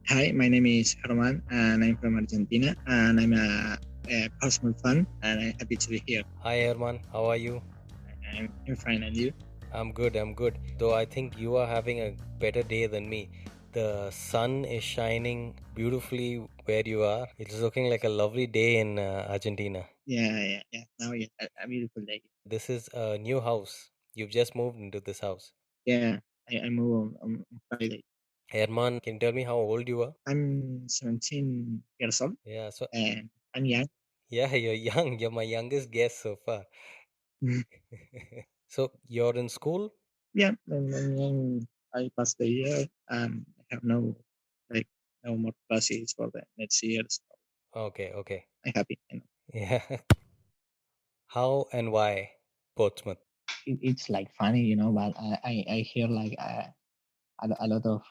Hi, my name is Germán, and I'm from Argentina, and I'm a Portsmouth fan, and I'm happy to be here. Hi Herman, how are you? I'm fine, and you? I'm good. Though I think you are having a better day than me. The sun is shining beautifully where you are. It's looking like a lovely day in Argentina. Yeah. Now, yeah, a beautiful day. This is a new house. You've just moved into this house. Yeah, I move on Friday. Herman, can you tell me how old you are? I'm 17 years old, Yeah, so and I'm young. yeah, you're young. You're my youngest guest so far. So you're in school? Yeah, I'm young. I passed the year, and I have like no more classes for the next year. So Okay. I'm happy. Yeah. How and why Portsmouth? It's like funny, but I hear like a lot of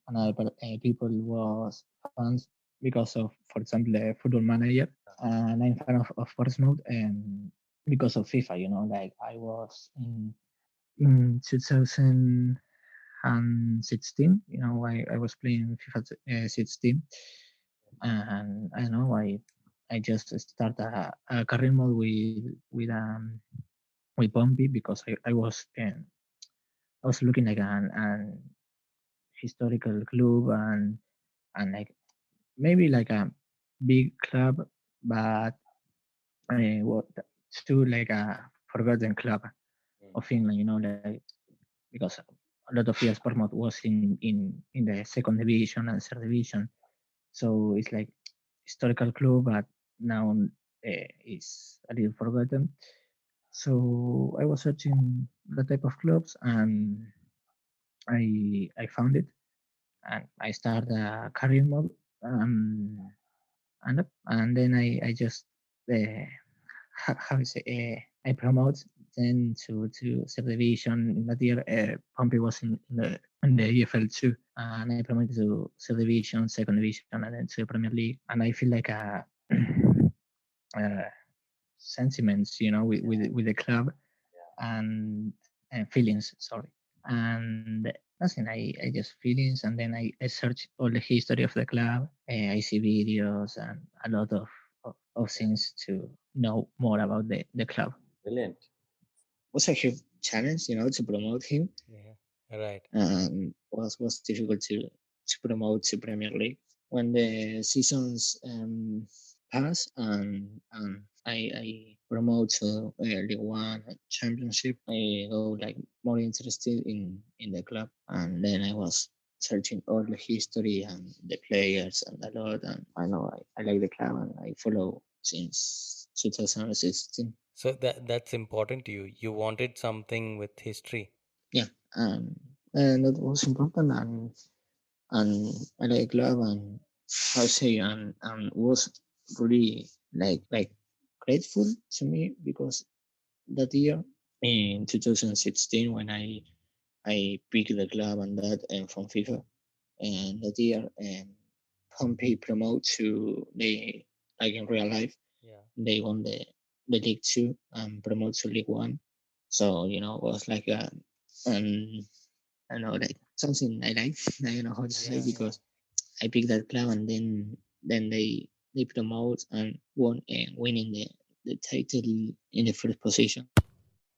another people was fans because of, for example, the football manager, and I'm fan of Portsmouth and because of FIFA. Like I was in 2016. I was playing FIFA 16, and I know I just start a career mode with Pompey because I was looking like an historical club and like maybe like a big club, but what to like a forgotten club of England. Like because a lot of years Portsmouth was in the second division and third division, so it's like historical club, but now is a little forgotten. So I was searching the type of clubs, and I found it, and I started a career mode. And then I just uh, how is it? I promote then to subdivision in that year. Pompey was in the EFL too, and I promoted to subdivision, second division, and then to the Premier League. And I feel like a uh, sentiments, with the club and feelings. Sorry, and nothing. I just feelings, and then I search all the history of the club. I see videos and a lot of things to know more about the club. Brilliant. Was a huge challenge, to promote him. Yeah, right. Was difficult to promote to Premier League when the seasons pass, and I promote to League One Championship. I go like more interested in the club, and then I was searching all the history and the players and a lot, and I know I like the club and I follow since 2016. So that's important to you. You wanted something with history. Yeah, and that was important, and I like club, and how say, and was really like grateful to me because that year in 2016 when I picked the club and that and from FIFA, and that year Pompey promote to the like in real life Yeah. they won the League Two and promote to League One, so it was like um I don't know, like something I like. I don't know how to say Yeah. because I picked that club, and then they promote and won and winning the title in the first position.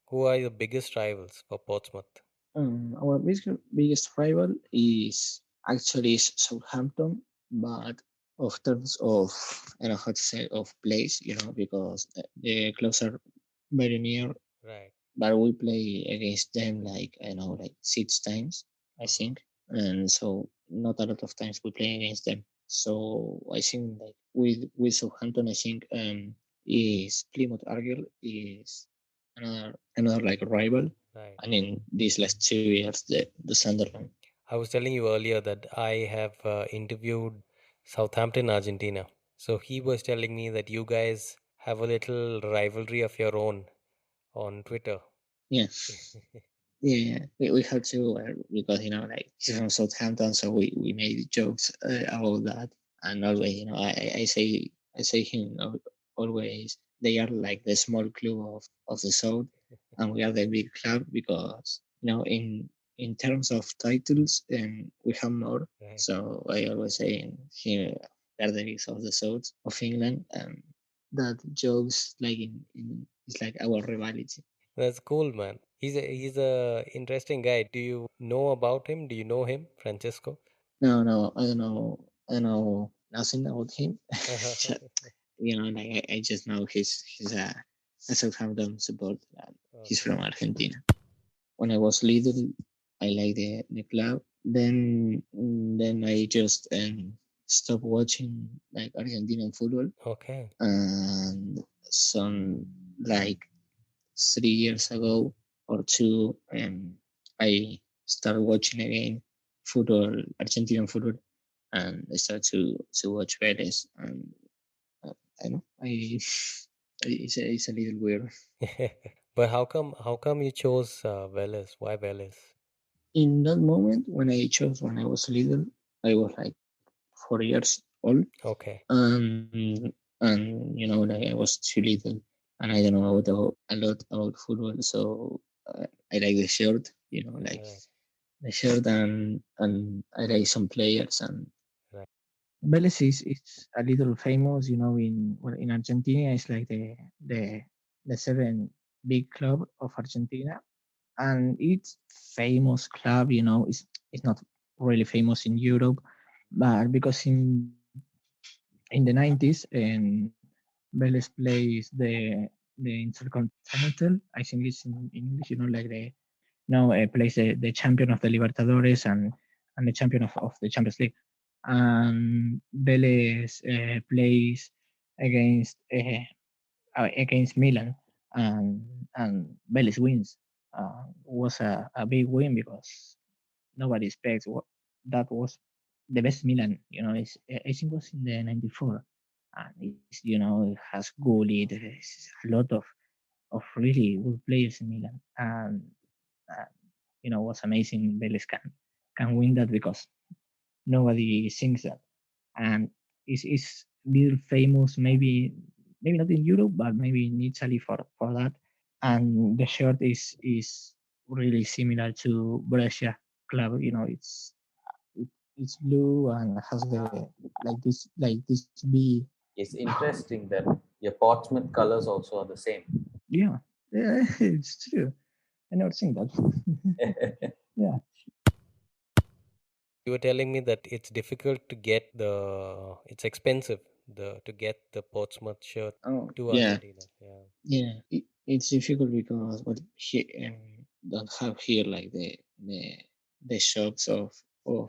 Who are your biggest rivals for Portsmouth? Our biggest rival is actually Southampton, but of terms of I don't know how to say of place, because the clubs are very near, Right. but we play against them like I know like 6 times I Uh-huh. think, and so not a lot of times we play against them. So I think like with Southampton, I think is Plymouth Argyle is another like rival, Right. and in these last 2 years the Sunderland. I was telling you earlier that I have interviewed Southampton, Argentina. So he was telling me that you guys have a little rivalry of your own on Twitter. Yeah, yeah. We have to because like he's from Southampton, so we made jokes about that, and always I say him always they are like the small club of the south, and we are the big club because in in terms of titles, we have more. Right. So I always say here Guardians of the South of England, that jokes like in it's like our rivalry. That's cool, man. He's a interesting guy. Do you know about him? Do you know him, Francesco? No, no, I don't know nothing about him. Like I just know he's a Southampton supporter. And he's Okay. from Argentina. When I was little, I liked the club. Then I just stopped watching like Argentinian football, Okay. and some like 3 years ago or two, I started watching again football, Argentinian football, and I started to watch Velez, and uh, I know I it's a little weird. But how come you chose Velez? Why Velez? In that moment when I chose when I was little, I was like 4 years old, Okay. and like I was too little, and I don't know a lot about football, so I like the shirt, like Right. the shirt, and I like some players. And Right. Vélez is a little famous, in Argentina. It's like the seven big club of Argentina, and it's famous club. It's not really famous in Europe, but because in the 90s and Vélez plays the Intercontinental, I think it's in English, like the now plays the champion of the Libertadores and the champion of the Champions League. And Vélez plays against against Milan, and Vélez wins. Was a big win because nobody expects what that was the best Milan. I think it was in the '94, and it has goalie. There is a lot of really good players in Milan, and uh, was amazing. Vélez can win that because nobody thinks that, and is little famous. Maybe not in Europe, but maybe in Italy for that. And the shirt is really similar to Brescia club. It's blue and has the like this B. It's interesting that your Portsmouth colors also are the same. Yeah, yeah, it's true. I never seen that. Yeah. You were telling me that it's difficult to get it's expensive to get the Portsmouth shirt Oh, to yeah, Argentina. Yeah. yeah. It's difficult because he don't have here like the shops of how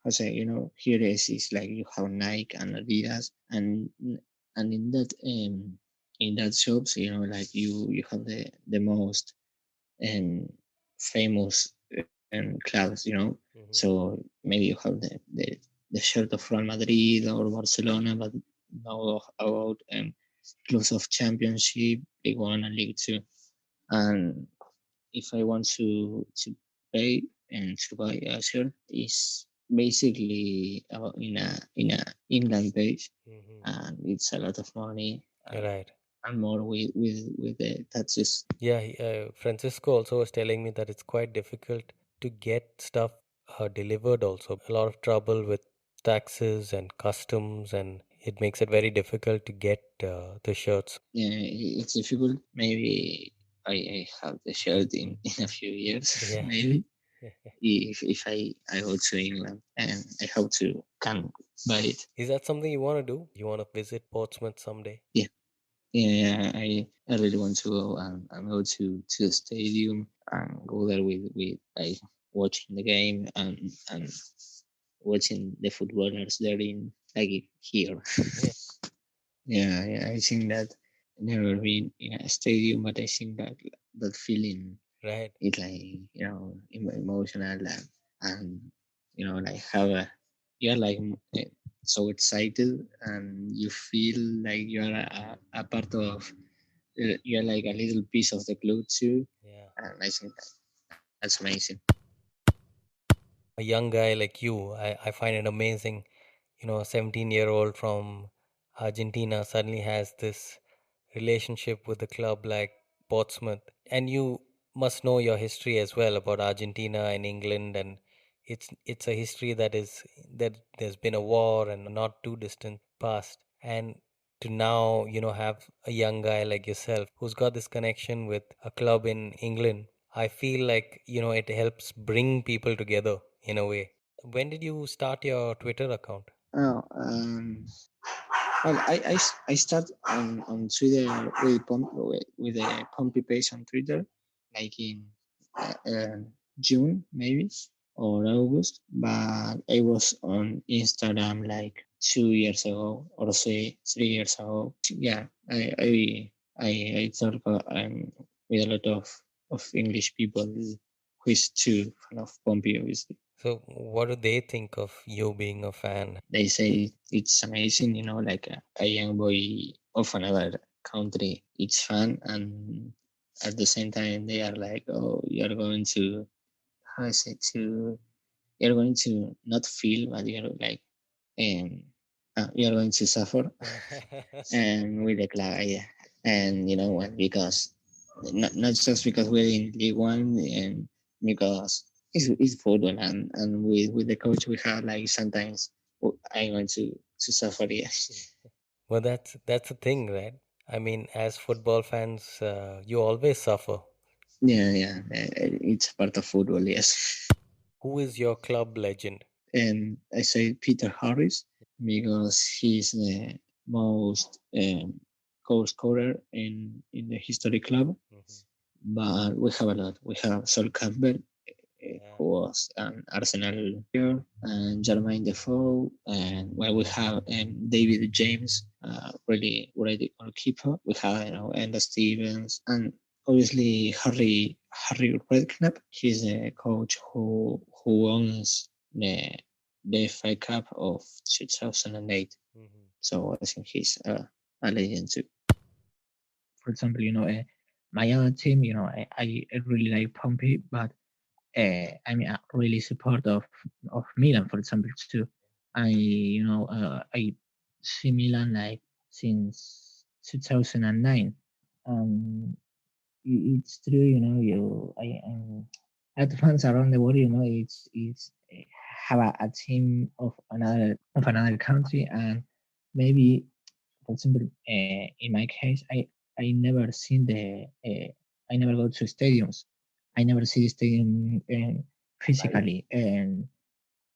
say here is like you have Nike and Adidas, and in that shops like you have the most um famous clubs, Hmm. so maybe you have the shirt of Real Madrid or Barcelona, but know about clubs of Championship, League One and League Two. And if I want to pay and to buy a shirt, is basically about in a England page, Hmm. and it's a lot of money, Right. and more with the taxes. Yeah. Francisco also was telling me that it's quite difficult to get stuff delivered. Also, a lot of trouble with taxes and customs, and it makes it very difficult to get the shirts. Yeah, it's difficult. Maybe I have the shirt in a few years, Yeah. maybe if I go to England, and I hope to can buy it. Is that something you want to do? You want to visit Portsmouth someday? Yeah. Yeah, I really want to go and go to the stadium and go there with like watching the game and watching the footballers there in like here. Yeah. Yeah, yeah, I think that never been in a stadium, but I think that feeling Right. is like emotional, and like have you're like so excited, and you feel like you're a part of you're like a little piece of the club too, Yeah. and I think that's amazing. A young guy like you, I find it amazing. A 17-year-old from Argentina suddenly has this relationship with a club like Portsmouth, and you must know your history as well about Argentina and England, and it's a history that there's been a war and not too distant past, and to now have a young guy like yourself who's got this connection with a club in England. I feel like it helps bring people together in a way. When did you start your Twitter account? Oh, well, I start on Twitter with a Pompey page on Twitter, like in June maybe or August, but I was on Instagram like 2 years ago or 3 years ago. Yeah, I talk with a lot of English people who is too fan of Pompey, obviously. So what do they think of you being a fan? They say it's amazing, like a young boy of another country. It's fun, and at the same time, they are like, "Oh, you're going to how I say to you're going to not feel, but you're like, um, you're going to suffer." And with the club, yeah. And what? Because not just because we're in League One, and because it's football, and with the coach we have, like sometimes I'm going to suffer. Yes. Well, that's the thing, right? I mean, as football fans, you always suffer. Yeah, yeah. It's part of football. Yes. Who is your club legend? And I say Peter Harris because he's the most goal scorer in the history club. Mhm. But we have a lot. We have Sol Campbell, Yeah. who was an Arsenal player, and Jermaine Defoe, and well, we have David James, really ready goalkeeper. We have Enda Stevens, and obviously Harry Redknapp. He's the coach who owns the FA Cup of 2008. Mhm. So I think he's a legend too. For example, my other team, I really like Pompey, but I'm really support of Milan, for example, too. I see Milan like since 2009. Um, it's true, at fans around the world, it's have a team of another country, and maybe, for example, in my case, I never seen I never go to stadiums. I never see the stadium Right. physically, and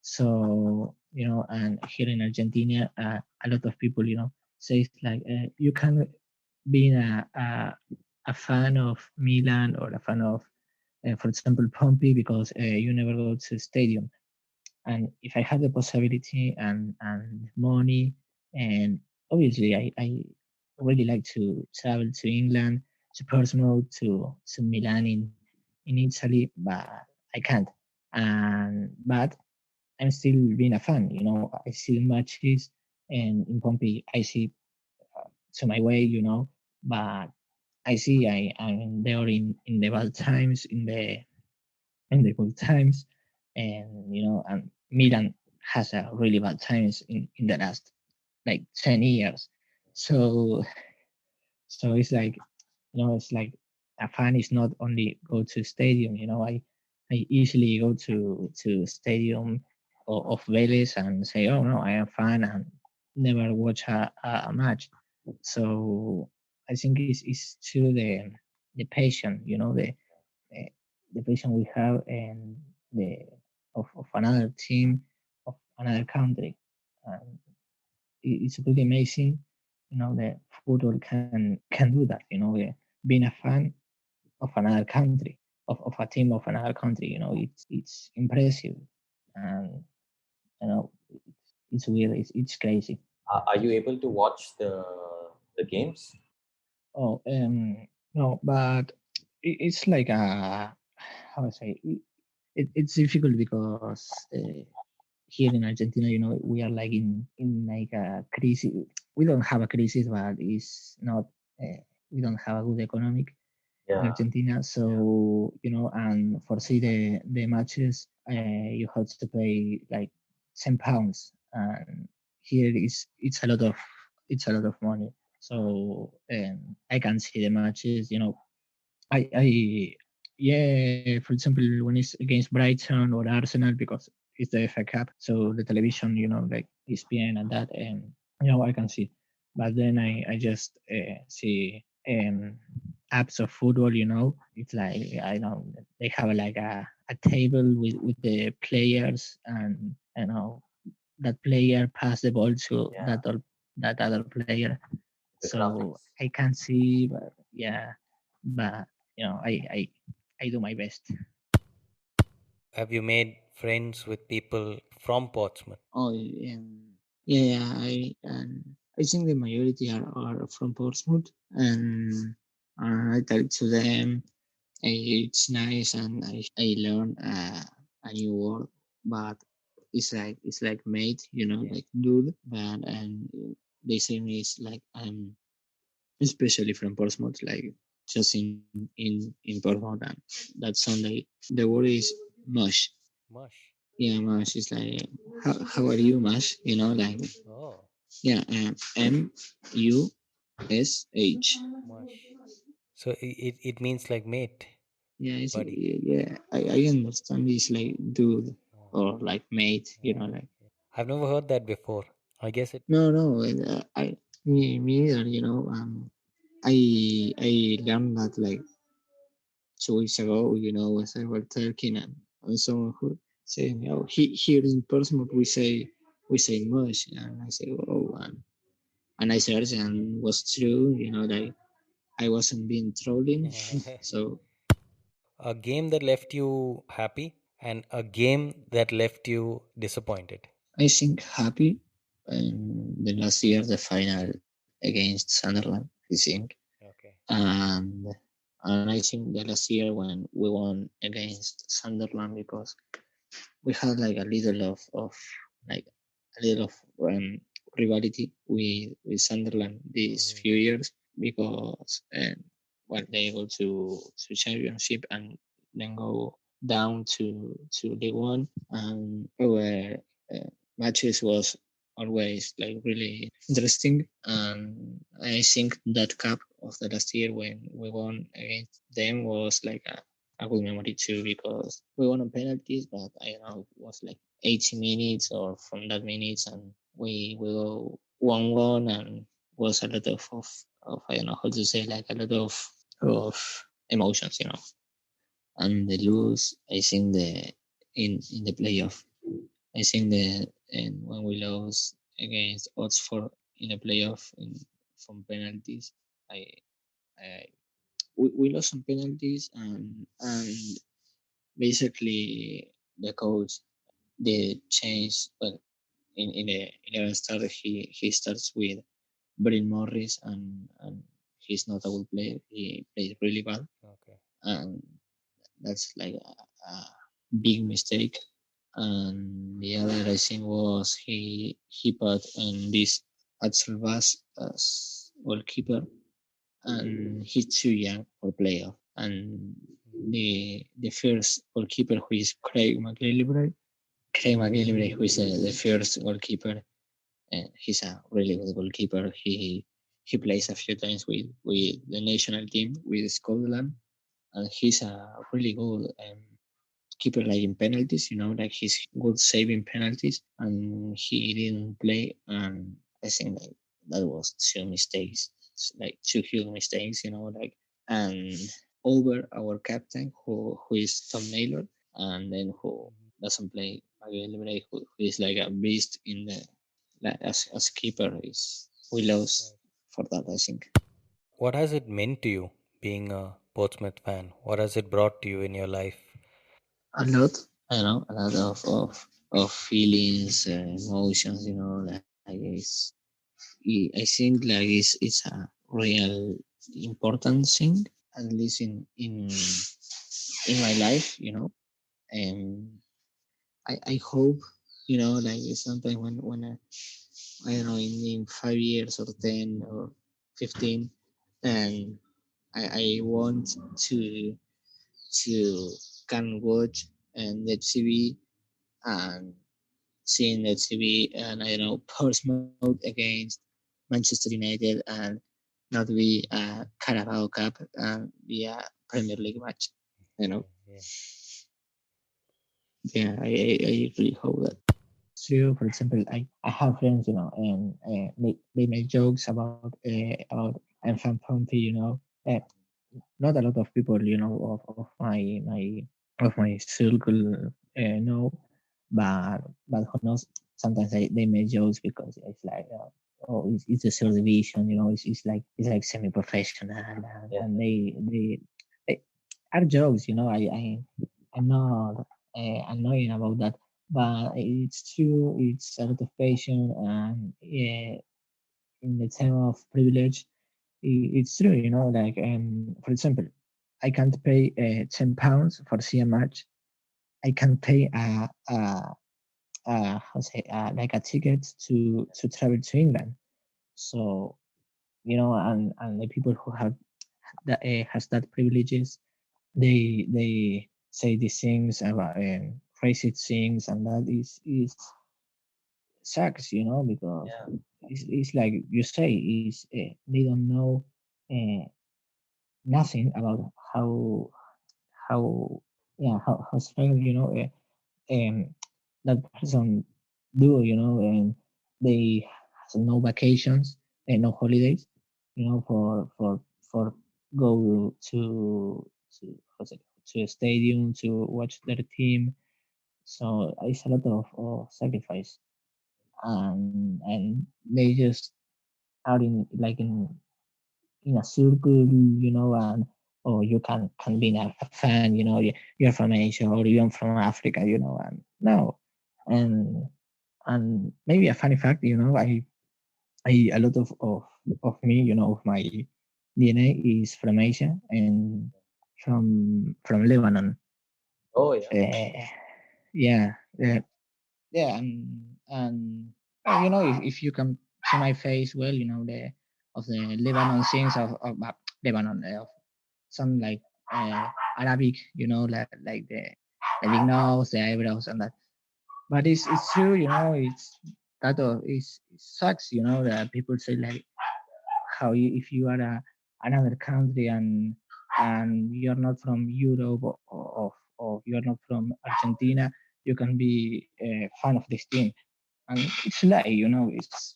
so and here in Argentina, a lot of people, say like you can be a fan of Milan or a fan of, for example, Pompey because you never go to stadium. And if I had the possibility and money, and obviously I really like to travel to England, to Portsmouth, to Milan in Italy, but I can't. And but I'm still being a fan. I see matches, and in Pompey I see to my way. But I see I'm there in the bad times, in the good times, and and Milan has a really bad times in the last like 10 years. So it's like, it's like a fan is not only go to stadium. I easily go to stadium of Velez and say, oh no, I am fan, and never watch a match. So I think it's to the passion, uh, the patient we have, and the of another team of another country. And it's really amazing, that football can do that. Being a fan of another country, of a team of another country. It's impressive, and you know it's weird. It's crazy. Are you able to watch the games? Oh, no, but it's like a, how I say it's difficult because here in Argentina, we are like in like a crisis. We don't have a crisis, but it's not. We don't have a good economic in Yeah. Argentina. So and for see the matches, you have to pay like £10, and here it's a lot of money. So I can see the matches. I yeah, for example, when it's against Brighton or Arsenal, because it's the FA Cup, so the television, like ESPN and that, and I can see. But then I just see apps of football. It's like I know they have like a table with the players, and that player pass the ball to Yeah, that other player. the So graphics. I can see, but yeah, but I do my best. Have you made friends with people from Portsmouth? Oh, yeah, I think the majority are from Portsmouth, and I talk to them. It's nice, and I learn a new word, but it's like mate, Yeah. like dude, but and they say me it's like I'm especially from Portsmouth, like just in Portsmouth, and that Sunday the word is mush. Mush. Yeah, Mush is like, how are you, Mush? Like, Oh, yeah, Mush. mush. So it means like mate, Yeah, buddy. yeah, I understand it's like dude Oh, or like mate, yeah. like, Yeah. I've never heard that before. I guess it. no, me neither, I learned that like 2 weeks ago, as I was talking, and someone who said, here in Portsmouth we say Mush, and I say, oh, and I searched and was true, like I wasn't being trolling. So A game that left you happy and a game that left you disappointed. I think happy in the last year the final against Sunderland, I think, Okay. and and I think the last year when we won against Sunderland because we had like a little of like a little of rivalry with Sunderland these Hmm. few years because well they go to championship and then go down to League One, and our matches was always like really interesting, and I think that cup of the last year when we won against them was like a good memory too because we won on penalties, but I don't know, it was like 80 minutes or from that minutes, and we go 1-1, and was a lot of I don't know how to say, like a lot of emotions, and the lose. I think in the playoff. I think the and when we lost against Oxford in the playoff from penalties, I, I we lost some penalties, and basically the coach they changed. Well, in the 11 start he starts with Bryn Morris, and he's not a good player. He plays really bad, Okay. and that's like a big mistake. And the other I think was he put in this Axel Bass as goalkeeper, and he's too young for playoff. And the first goalkeeper who is Craig McGillivray, who is the first goalkeeper, and he's a really good goalkeeper. He plays a few times with the national team with Scotland, and he's a really good keeper, like in penalties. Like he's good saving penalties, and he didn't play. And I think like that was two mistakes, like two huge mistakes. Like, and over our captain who is Tom Naylor, and then who Mhm. doesn't play Miguel Lebre, who is like a beast in the like as keeper. Is we lost Right. for that, I think. What has it meant to you being a Portsmouth fan? What has it brought to you in your life? A lot, a lot of feelings, emotions, like I think like it's a real important thing, at least in my life, and I hope, like sometimes when I don't know, in 5 years or 10 or 15, and I want to can watch and the TV, and seeing the TV, and I don't know, Portsmouth against Manchester United, and not be a Carabao Cup and be a Premier League match. you know. Yeah. Yeah, I really hope that. True. For example, I have friends, and they make jokes about I'm from Pompey, not a lot of people, of my circle know, but who knows? Sometimes they make jokes because it's like, oh, it's a third division, it's like semi-professional, Yeah. and they are jokes, I'm not annoying about that, but it's true. It's a lot of patience, and in the time of privilege, it's true, like, for example, I can't pay £10 for see a match. I can pay like a ticket to travel to England. So, and the people who have that has that privileges, they say these things about crazy things, and that is sucks, because Yeah. it's like you say, is they don't know uh, nothing about how how struggle, that person do, and they have no vacations and no holidays, for go how's it, to a stadium to watch their team. So it's a lot of sacrifice, and they just are in like in a circle, and or you can be a fan, you're from Asia or you're from Africa, and no, and maybe a funny fact, I a lot of me, of my DNA is from Asia and from Lebanon. Oh yeah. Yeah, yeah, yeah, and if you can see my face well, the of the Lebanon things of Lebanon, of some like Arabic, like the big nose, the eyebrows, and that. But it's true, it's that it sucks, that people say like how if you are another country and you're not from Europe, or you're not from Argentina, you can be a fan of this team, and it's lie, it's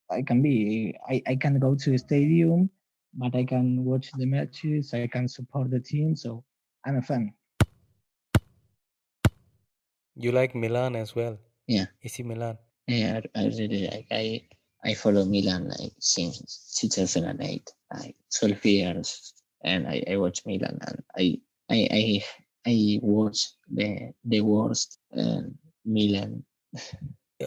I can go to a stadium, but I can watch the matches, I can support the team, so I'm a fan. You like Milan as well? Yeah, AC Milan. yeah, I really like. I follow Milan like since 2008, like 12 years, and I watch Milan, and I I I watch the worst Milan.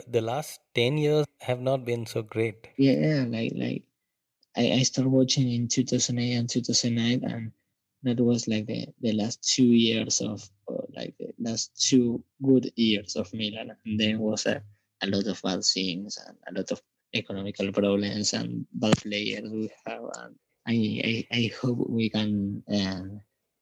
The last 10 years have not been so great. Yeah, like I started watching in 2008 and 2009, and that was like the last 2 years of, like the last 2 good years of Milan, and then was a lot of bad things and a lot of economical problems and bad players we have, and I hope we can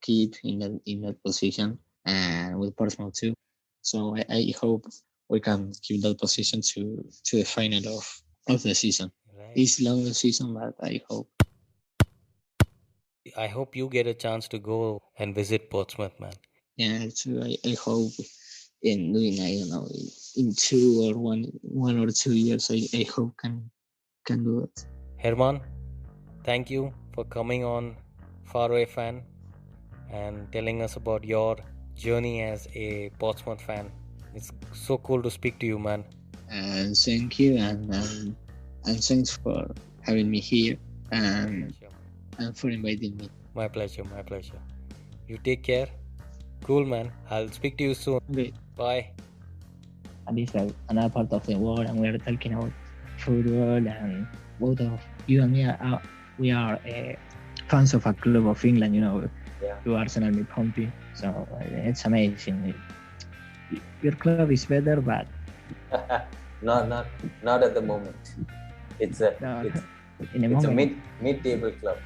keep in that position, and with Portsmouth too. So I hope we can keep that position to the final of the season. Right. It's long season, but I hope. I hope you get a chance to go and visit Portsmouth, man. Yeah, so I hope in doing, I don't know, in 1 or 2 years, I hope can do it. Herman, thank you for coming on Faraway Fan and telling us about your journey as a Portsmouth fan. It's so cool to speak to you, man. And thank you, and thanks for having me here, and for inviting me. My pleasure, my pleasure. You take care. Cool, man. I'll speak to you soon. Okay. Bye. And it's like another part of the world, and we're talking about football, and both of you and me we are fans of a club of England, Yeah. to Arsenal and Pompey. So it's amazing. Your club is better, but not at the moment. It's a no, it's in a it's a moment. mid-table club.